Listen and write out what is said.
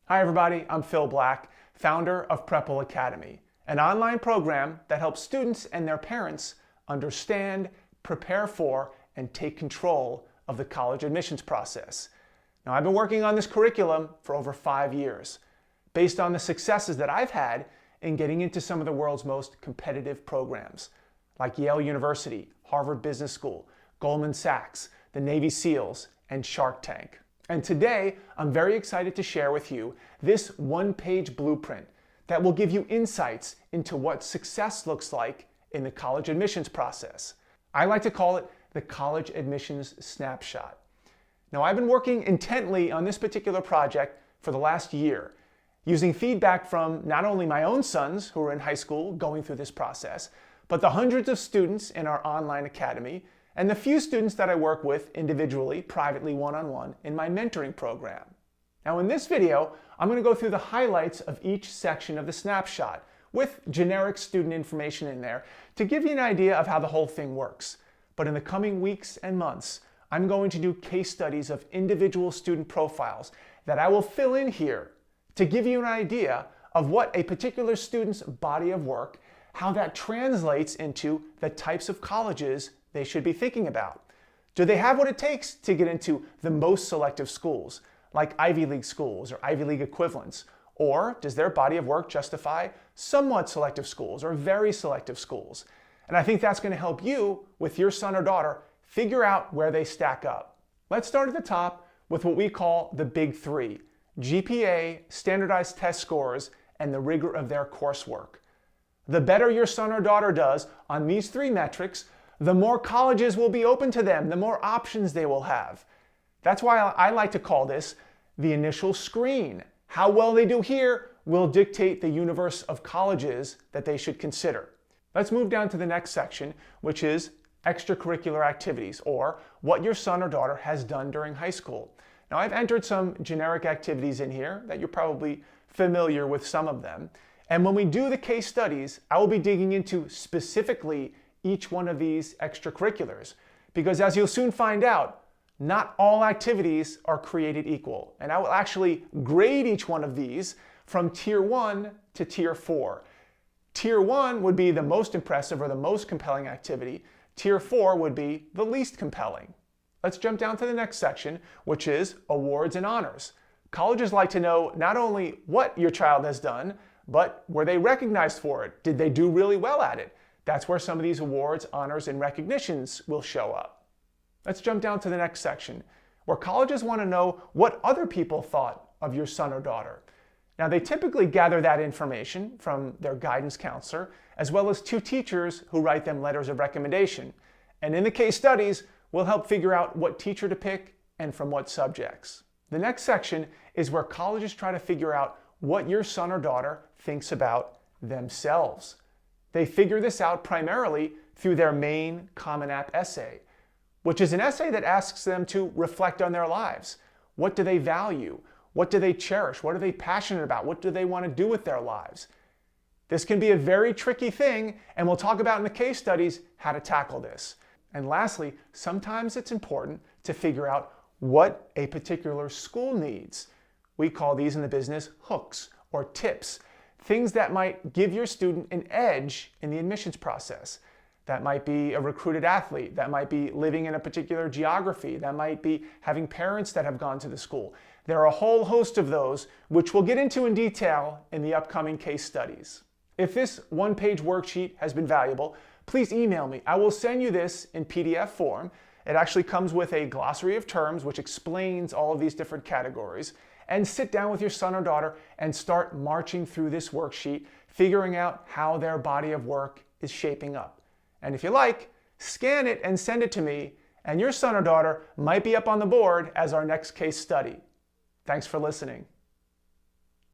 Hi everybody, I'm Phil Black, founder of PrepWell Academy, an online program that helps students and their parents understand, prepare for, and take control of the college admissions process. Now, I've been working on this curriculum for over 5 years, based on the successes that I've had in getting into some of the world's most competitive programs, like Yale University, Harvard Business School, Goldman Sachs, the Navy SEALs, and Shark Tank. And today, I'm very excited to share with you this one-page blueprint that will give you insights into what success looks like in the college admissions process. I like to call it the College Admissions Snapshot. Now, I've been working intently on this particular project for the last year, using feedback from not only my own sons who are in high school going through this process, but the hundreds of students in our online academy and the few students that I work with individually, privately, one-on-one in my mentoring program. Now in this video, I'm going to go through the highlights of each section of the snapshot with generic student information in there to give you an idea of how the whole thing works. But in the coming weeks and months, I'm going to do case studies of individual student profiles that I will fill in here to give you an idea of what a particular student's body of work, how that translates into the types of colleges they should be thinking about. Do they have what it takes to get into the most selective schools, like Ivy League schools or Ivy League equivalents? Or does their body of work justify somewhat selective schools or very selective schools? And I think that's going to help you, with your son or daughter, figure out where they stack up. Let's start at the top with what we call the big three: GPA, standardized test scores, and the rigor of their coursework. The better your son or daughter does on these three metrics, the more colleges will be open to them, the more options they will have. That's why I like to call this the initial screen. How well they do here will dictate the universe of colleges that they should consider. Let's move down to the next section, which is extracurricular activities, or what your son or daughter has done during high school. Now, I've entered some generic activities in here that you're probably familiar with some of them. And when we do the case studies, I will be digging into specifically each one of these extracurriculars, because as you'll soon find out, not all activities are created equal. And I will actually grade each one of these from Tier 1 to Tier 4. Tier 1 would be the most impressive or the most compelling activity. Tier 4 would be the least compelling. Let's jump down to the next section, which is awards and honors. Colleges like to know not only what your child has done, but were they recognized for it? Did they do really well at it? That's where some of these awards, honors, and recognitions will show up. Let's jump down to the next section, where colleges want to know what other people thought of your son or daughter. Now, they typically gather that information from their guidance counselor, as well as 2 teachers who write them letters of recommendation. And in the case studies, we'll help figure out what teacher to pick and from what subjects. The next section is where colleges try to figure out what your son or daughter thinks about themselves. They figure this out primarily through their main Common App essay, which is an essay that asks them to reflect on their lives. What do they value? What do they cherish? What are they passionate about? What do they want to do with their lives? This can be a very tricky thing, and we'll talk about in the case studies how to tackle this. And lastly, sometimes it's important to figure out what a particular school needs. We call these in the business hooks or tips. Things that might give your student an edge in the admissions process. That might be a recruited athlete. That might be living in a particular geography. That might be having parents that have gone to the school. There are a whole host of those, which we'll get into in detail in the upcoming case studies. If this one-page worksheet has been valuable, please email me. I will send you this in PDF form. It actually comes with a glossary of terms which explains all of these different categories. And sit down with your son or daughter and start marching through this worksheet, figuring out how their body of work is shaping up. And if you like, scan it and send it to me, and your son or daughter might be up on the board as our next case study. Thanks for listening.